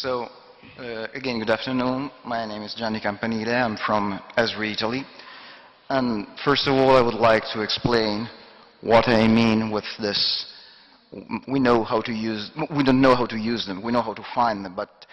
So, again, good afternoon. My name is Gianni Campanile. I'm from Esri, Italy. And first of all, I would like to explain what I mean with this. We know how to use, we don't know how to use them, we know how to find them, but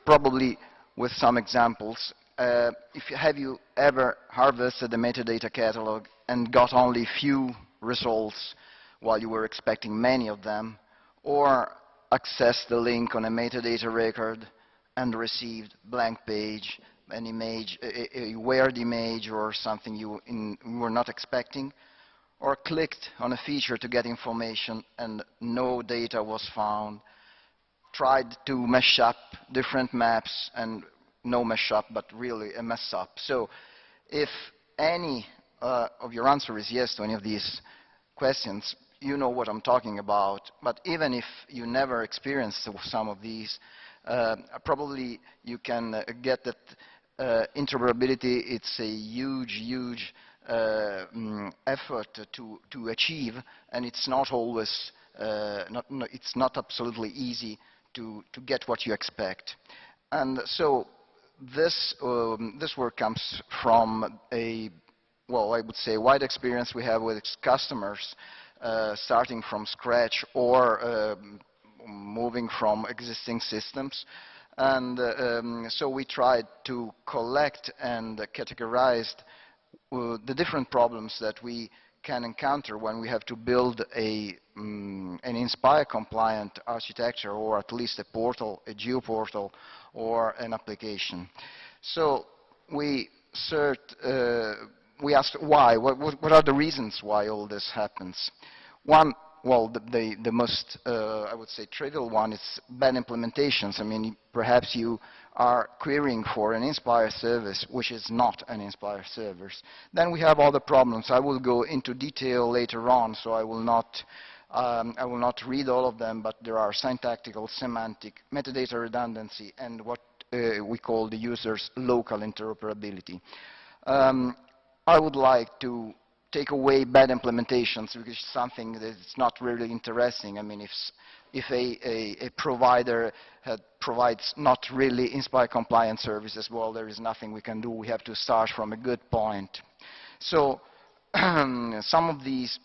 probably with some examples. Have you ever harvested a metadata catalog and got only few results while you were expecting many of them? Or accessed the link on a metadata record and received blank page, an image, a weird image or something you were not expecting? Or clicked on a feature to get information and no data was found? Tried to mesh up different maps and no mesh up, but really a mess up. So if any of your answer is yes to any of these questions, you know what I'm talking about. But even if you never experienced some of these, probably you can get that interoperability, it's a huge effort to achieve, and it's not always, it's not absolutely easy to get what you expect. And so this work comes from a, well, I would say wide experience we have with customers, starting from scratch or moving from existing systems. And so we tried to collect and categorize the different problems that we can encounter when we have to build an Inspire compliant architecture, or at least a portal, a Geoportal, or an application. So we asked why, what are the reasons why all this happens? One, well, the most, I would say, trivial one is bad implementations. I mean, perhaps you are querying for an Inspire service, which is not an Inspire service. Then we have other problems. I will go into detail later on, so I will not read all of them, but there are syntactical, semantic, metadata redundancy, and what we call the user's local interoperability. I would like to take away bad implementations, because it's something that's not really interesting. I mean, if a provider provides not really Inspire compliant services, well, there is nothing we can do. We have to start from a good point. So some of these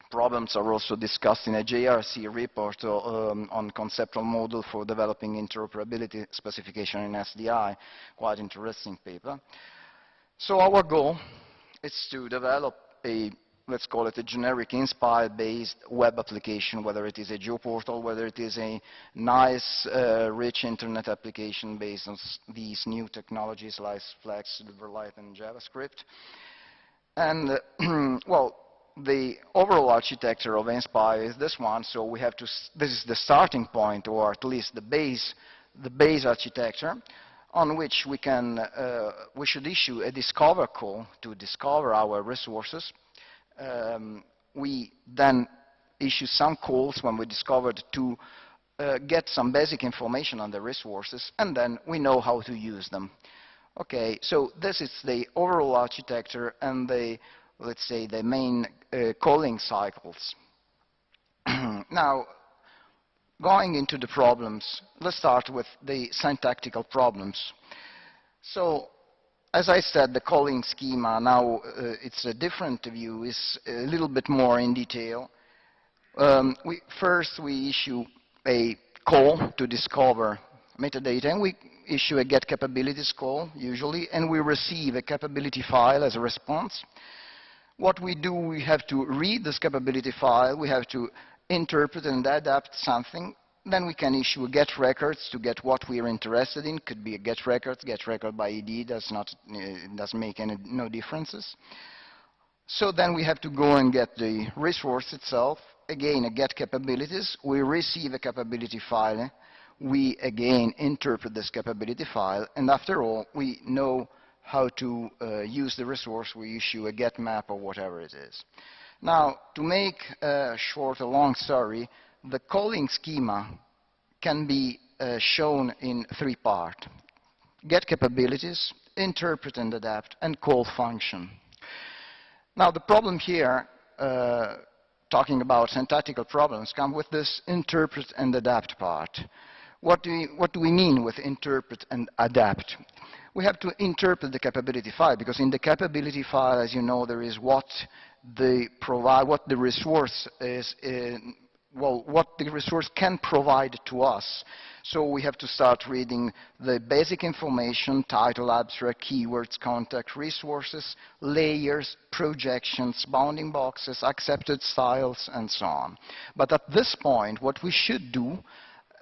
problems are also discussed in a JRC report on conceptual model for developing interoperability specification in SDI, quite interesting paper. So our goal is to develop a, let's call it a generic Inspire-based web application, whether it is a Geoportal, whether it is a nice, rich internet application based on these new technologies like Flex, Silverlight, and JavaScript. And, well, the overall architecture of Inspire is this one, so we have to, this is the starting point, or at least the base architecture, on which we should issue a discover call to discover our resources. We then issue some calls when we discovered to get some basic information on the resources, and then we know how to use them. Okay, so this is the overall architecture and the, let's say, the main calling cycles. Now, going into the problems, let's start with the syntactical problems. So, as I said, the calling schema, now it's a different view, is a little bit more in detail. First, we issue a call to discover metadata, and we issue a get capabilities call, usually, and we receive a capability file as a response. What we do, we have to read this capability file, we have to interpret and adapt something, then we can issue a get records to get what we are interested in. Could be a get record by ID, doesn't make no differences. So then we have to go and get the resource itself, again a get capabilities, we receive a capability file, we again interpret this capability file, and after all we know how to use the resource, we issue a get map or whatever it is. Now, to make short a long story, the calling schema can be shown in three parts: get capabilities, interpret and adapt, and call function. Now, the problem here, talking about syntactical problems, come with this interpret and adapt part. What do we mean with interpret and adapt? We have to interpret the capability file, because in the capability file, as you know, there is what the resource is, what the resource can provide to us. So we have to start reading the basic information: title, abstract, keywords, contact, resources, layers, projections, bounding boxes, accepted styles, and so on. But at this point, what we should do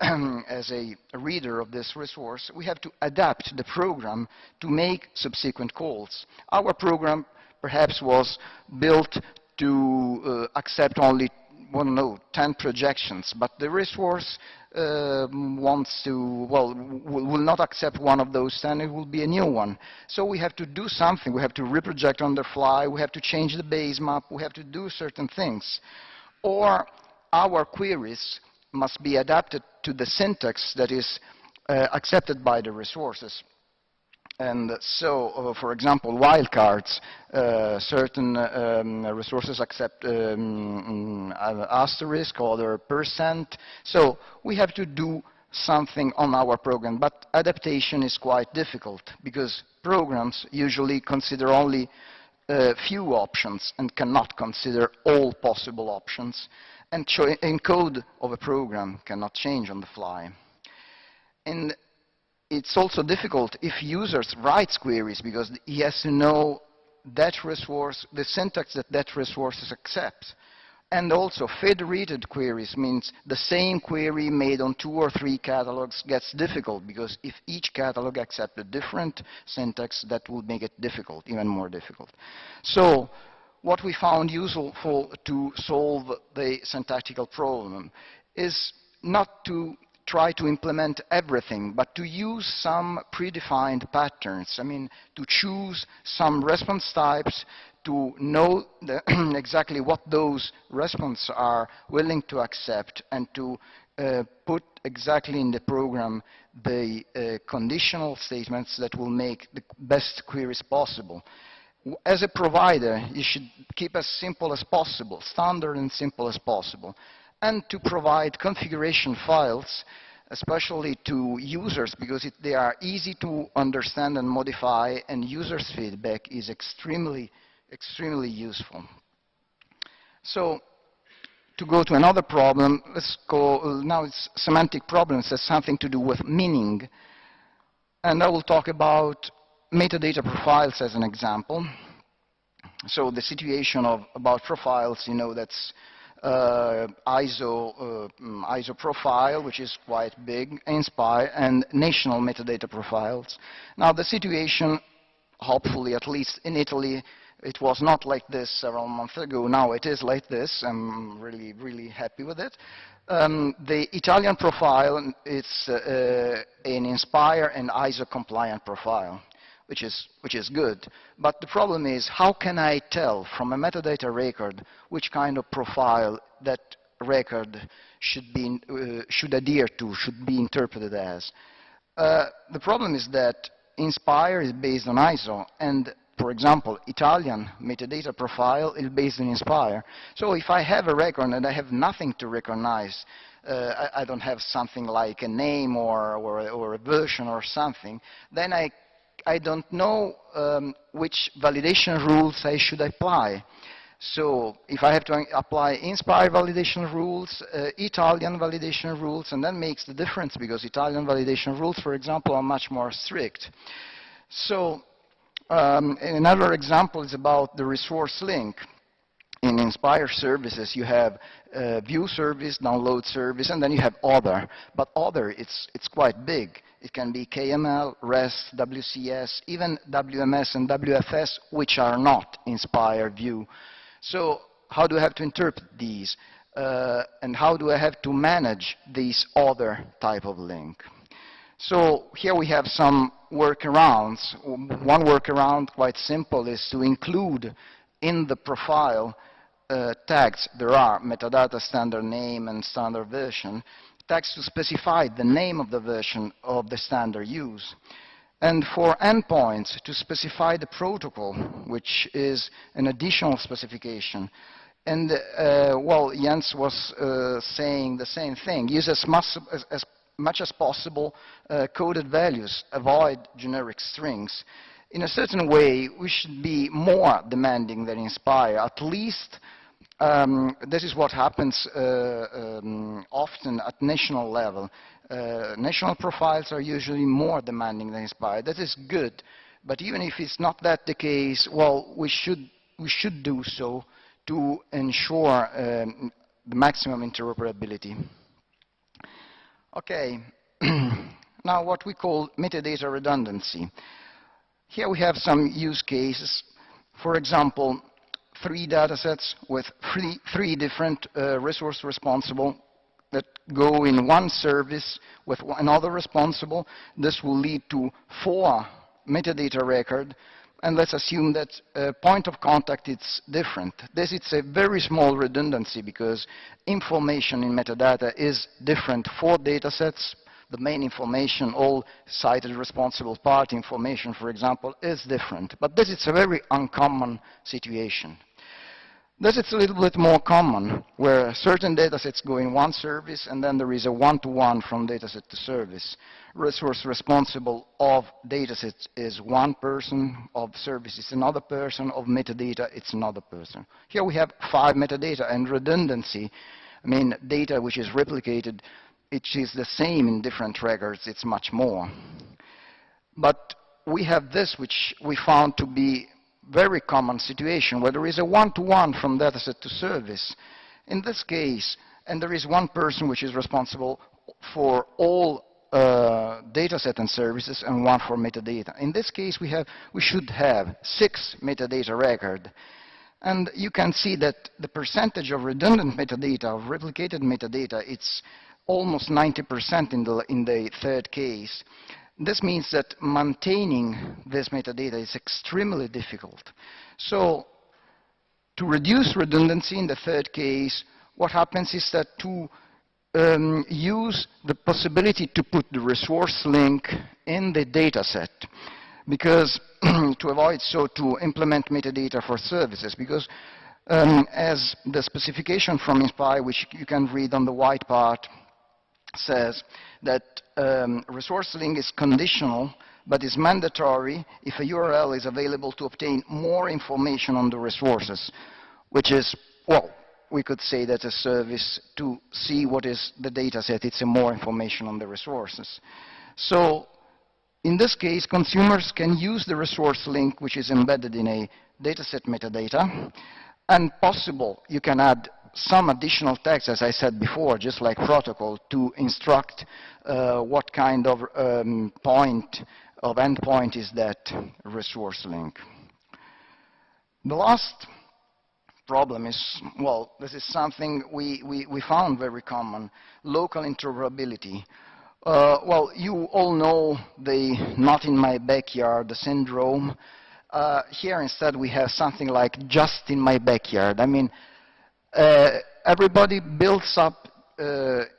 as a reader of this resource, we have to adapt the program to make subsequent calls. Our program perhaps was built to accept only, well, no, 10 projections, but the resource wants to, well, will not accept one of those 10, it will be a new one. So we have to do something. We have to reproject on the fly, we have to change the base map, we have to do certain things. Or our queries must be adapted to the syntax that is accepted by the resources. And so, for example, wildcards, certain resources accept asterisk, other percent. So we have to do something on our program, but adaptation is quite difficult, because programs usually consider only few options and cannot consider all possible options. And code of a program cannot change on the fly. And it's also difficult if users writes queries, because he has to know that resource, the syntax that that resource accepts. And also federated queries means the same query made on 2 or 3 catalogs gets difficult, because if each catalog accepts a different syntax, that will make it difficult, even more difficult. So what we found useful to solve the syntactical problem is not to try to implement everything, but to use some predefined patterns. I mean, to choose some response types, to know exactly what those responses are willing to accept, and to put exactly in the program the conditional statements that will make the best queries possible. As a provider, you should keep as simple as possible, standard and simple as possible, and to provide configuration files, especially to users, because they are easy to understand and modify, and users' feedback is extremely useful. So, to go to another problem, let's go, now it's semantic problems, it has something to do with meaning. And I will talk about metadata profiles as an example. So the situation about profiles, you know, that's ISO profile, which is quite big, INSPIRE, and national metadata profiles. Now the situation, hopefully, at least in Italy, it was not like this several months ago. Now it is like this. I'm really happy with it. The Italian profile is an INSPIRE and ISO compliant profile, which is good. But the problem is, how can I tell from a metadata record which kind of profile that record should adhere to, should be interpreted as? The problem is that INSPIRE is based on ISO, and for example, Italian metadata profile is based on INSPIRE. So if I have a record and I have nothing to recognize, I don't have something like a name or a version or something, then I don't know which validation rules I should apply. So if I have to apply INSPIRE validation rules, Italian validation rules, and that makes the difference, because Italian validation rules, for example, are much more strict. So another example is about the resource link. In INSPIRE services, you have view service, download service, and then you have other. But other, it's quite big. It can be KML, REST, WCS, even WMS and WFS, which are not INSPIRE view. So how do I have to interpret these? And how do I have to manage these other type of link? So here we have some workarounds. One workaround, quite simple, is to include in the profile tags. There are metadata, standard name, and standard version. Tags to specify the name of the version of the standard use. And for endpoints, to specify the protocol, which is an additional specification. And well, Jens was saying the same thing. Use as much as possible coded values, avoid generic strings. In a certain way, we should be more demanding than Inspire. At least this is what happens often at national level. National profiles are usually more demanding than Inspire. That is good, but even if it's not that the case, well, we should do so to ensure the maximum interoperability. Okay, now what we call metadata redundancy. Here we have some use cases. For example, 3 datasets with three different resource responsible that go in one service with another responsible. This will lead to 4 metadata records, and let's assume that point of contact is different. This is a very small redundancy because information in metadata is different for datasets. The main information, all cited responsible party information, for example, is different. But this is a very uncommon situation. This is a little bit more common, where certain datasets go in one service, and then there is a one-to-one from dataset to service. Resource responsible of datasets is one person, of service is another person, of metadata it's another person. Here we have 5 metadata, and redundancy, I mean data which is replicated, it is the same in different records, it's much more. But we have this which we found to be very common situation where there is a one-to-one from dataset to service. In this case, and there is one person which is responsible for all dataset and services and one for metadata. In this case, we should have 6 metadata records. And you can see that the percentage of redundant metadata, of replicated metadata, it's almost 90% in the third case. This means that maintaining this metadata is extremely difficult. So to reduce redundancy in the third case, what happens is that to use the possibility to put the resource link in the data set, because to avoid so to implement metadata for services, because as the specification from Inspire, which you can read on the white part, says that resource link is conditional but is mandatory if a URL is available to obtain more information on the resources, which is, well, we could say that a service to see what is the data set, it's a more information on the resources. So in this case, consumers can use the resource link which is embedded in a dataset metadata, and possible you can add some additional text, as I said before, just like protocol, to instruct what kind of endpoint is that resource link. The last problem is, well, this is something we found very common, local interoperability. Well, you all know the not in my backyard syndrome. Here instead we have something like just in my backyard. I mean, everybody builds up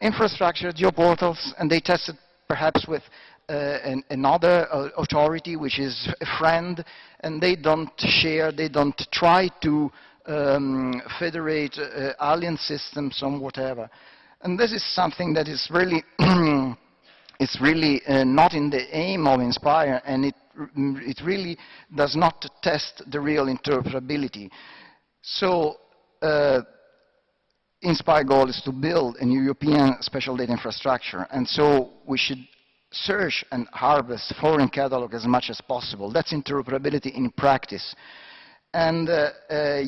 infrastructure, geoportals, and they test it perhaps with another authority, which is a friend, and they don't share, they don't try to federate alien systems or whatever. And this is something that is really, it's really not in the aim of Inspire, and it really does not test the real interoperability. So Inspire goal is to build a new European special data infrastructure, and so we should search and harvest foreign catalog as much as possible. That's interoperability in practice. And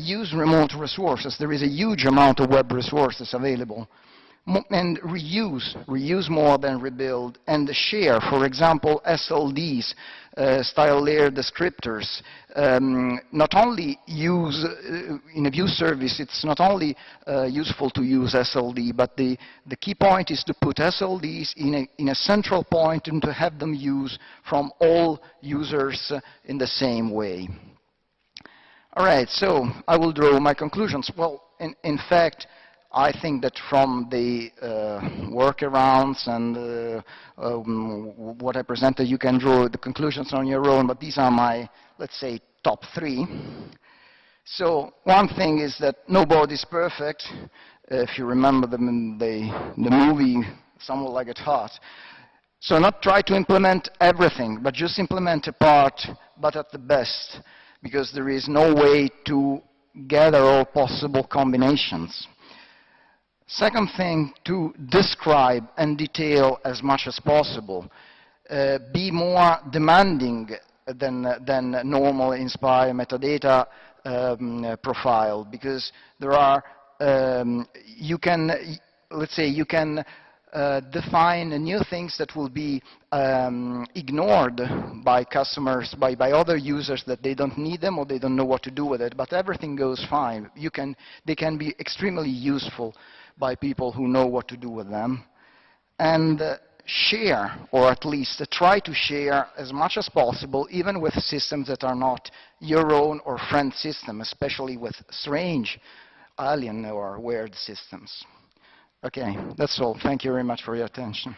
use remote resources. There is a huge amount of web resources available. And reuse more than rebuild, and share, for example, SLDs, style layer descriptors. Not only use, in a view service, it's not only useful to use SLD, but the key point is to put SLDs in a central point and to have them used from all users in the same way. All right, so I will draw my conclusions. Well, in fact, I think that from the workarounds and what I presented, you can draw the conclusions on your own, but these are my, let's say, top 3. So one thing is that nobody's perfect. If you remember the movie some will like it hot. So not try to implement everything, but just implement a part, but at the best, because there is no way to gather all possible combinations. Second thing, to describe and detail as much as possible. Be more demanding than normal Inspire metadata profile, because there are, you can, let's say, you can define new things that will be ignored by customers, by other users, that they don't need them or they don't know what to do with it, but everything goes fine. They can be extremely useful by people who know what to do with them. And share, or at least try to share as much as possible, even with systems that are not your own or friend system, especially with strange, alien or weird systems. Okay, that's all. Thank you very much for your attention.